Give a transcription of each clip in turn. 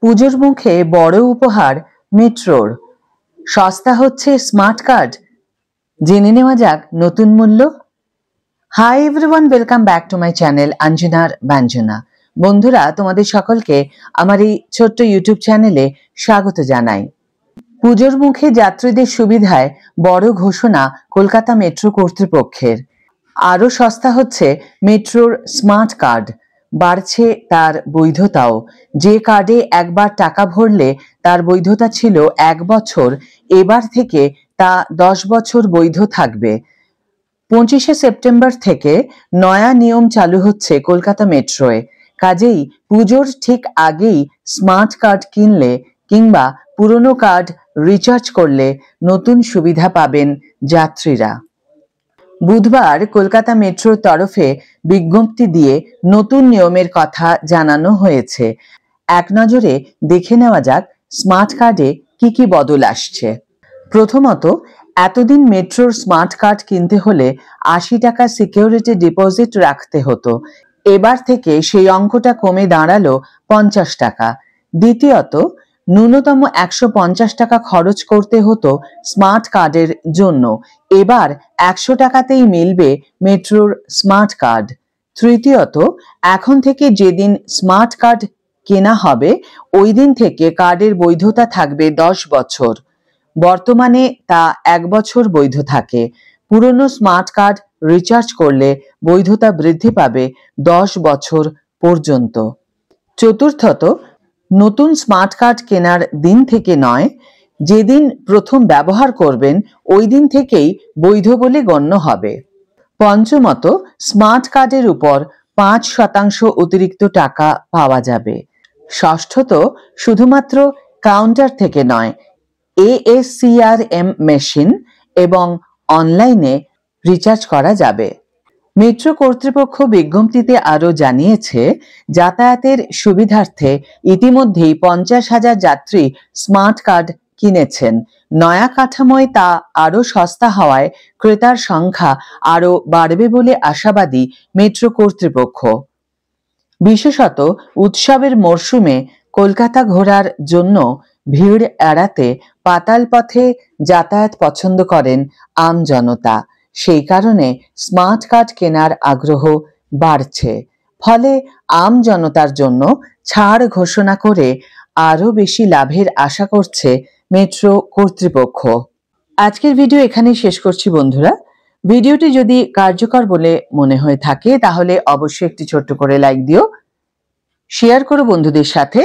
পুজোর মুখে বড় উপহার মেট্রোর। সস্তা হচ্ছে স্মার্ট কার্ড। জেনে নেওয়া যাক নতুন মূল্য। Hi everyone, welcome back to my channel অঞ্জনার ব্যঞ্জনা। বন্ধুরা, তোমাদের সকলকে আমার এই ছোট্ট ইউটিউব চ্যানেলে স্বাগত জানাই। পুজোর মুখে যাত্রীদের সুবিধায় বড় ঘোষণা কলকাতা মেট্রো কর্তৃপক্ষের। আরও সস্তা হচ্ছে মেট্রোর স্মার্ট কার্ড। বাড়ছে তার বৈধতাও। যে কার্ডে একবার টাকা ভরলে তার বৈধতা ছিল 1 বছর, এবার থেকে তা 10 বছর বৈধ থাকবে। 25শে সেপ্টেম্বর থেকে নয়া নিয়ম চালু হচ্ছে কলকাতা মেট্রোয়। কাজেই পুজোর ঠিক আগেই স্মার্ট কার্ড কিনলে কিংবা পুরনো কার্ড রিচার্জ করলে নতুন সুবিধা পাবেন যাত্রীরা। বুধবার কলকাতা মেট্রোর তরফে বিজ্ঞপ্তি দিয়ে নতুন নিয়মের কথা জানানো হয়েছে। এক নজরে দেখে নেওয়া যাক স্মার্ট কার্ডে কি কি বদল আসছে। প্রথমত, এতদিন মেট্রোর স্মার্ট কার্ড কিনতে হলে 80 টাকা সিকিউরিটি ডিপোজিট রাখতে হতো। এবার থেকে সেই অঙ্কটা কমে দাঁড়ালো 50 টাকা। দ্বিতীয়ত, ন্যূনতম 150 টাকা খরচ করতে হতো স্মার্ট কার্ডের জন্য। এবার 100 টাকাতেই মিলবে মেট্রোর স্মার্ট কার্ড। তৃতীয়ত, এখন থেকে যেদিন স্মার্ট কার্ড কেনা হবে ওই দিন থেকে কার্ডের বৈধতা থাকবে 10 বছর। বর্তমানে তা 1 বছর বৈধ থাকে। পুরনো স্মার্ট কার্ড রিচার্জ করলে বৈধতা বৃদ্ধি পাবে 10 বছর পর্যন্ত। চতুর্থত, নতুন স্মার্ট কার্ড কেনার দিন থেকে নয়, যেদিন প্রথম ব্যবহার করবেন ওই দিন থেকেই বৈধ বলে গণ্য হবে। পঞ্চমত, স্মার্ট কার্ডের উপর 5% অতিরিক্ত টাকা পাওয়া যাবে। ষষ্ঠত, শুধুমাত্র কাউন্টার থেকে নয়, ASCRM মেশিন এবং অনলাইনে রিচার্জ করা যাবে। মেট্রো কর্তৃপক্ষ বিজ্ঞপ্তিতে আরও জানিয়েছে, যাতায়াতের সুবিধার্থে ইতিমধ্যেই 50,000 যাত্রী স্মার্ট কার্ড কিনেছেন। নয়া কাঠামোয় তা আরও সস্তা হওয়ায় ক্রেতার সংখ্যা আরও বাড়বে বলে আশাবাদী মেট্রো কর্তৃপক্ষ। বিশেষত উৎসবের মরশুমে কলকাতা ঘোরার জন্য ভিড় এড়াতে পাতাল পথে যাতায়াত পছন্দ করেন আমজনতা। সেই কারণে স্মার্ট কার্ড কেনার আগ্রহ বাড়ছে। ফলে আমজনতার জন্য ছাড় ঘোষণা করে আরও বেশি লাভের আশা করছে মেট্রো কর্তৃপক্ষ। আজকের ভিডিও এখানেই শেষ করছি বন্ধুরা। ভিডিওটি যদি কার্যকর বলে মনে হয়ে থাকে তাহলে অবশ্যই একটি ছোট্ট করে লাইক দিও, শেয়ার করো বন্ধুদের সাথে,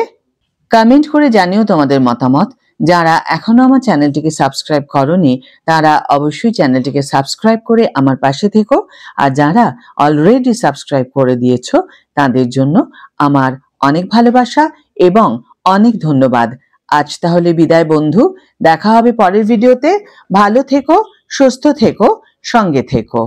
কমেন্ট করে জানিও তোমাদের মতামত। যারা এখনো আমার চ্যানেলটিকে সাবস্ক্রাইব করোনি তারা অবশ্যই চ্যানেলটিকে সাবস্ক্রাইব করে আমার পাশে থেকো। আর যারা অলরেডি সাবস্ক্রাইব করে দিয়েছো তাদের জন্য আমার অনেক ভালোবাসা এবং অনেক ধন্যবাদ। আজ তাহলে বিদায় বন্ধু, দেখা হবে পরের ভিডিওতে। ভালো থেকো, সুস্থ থেকো, সঙ্গে থেকো।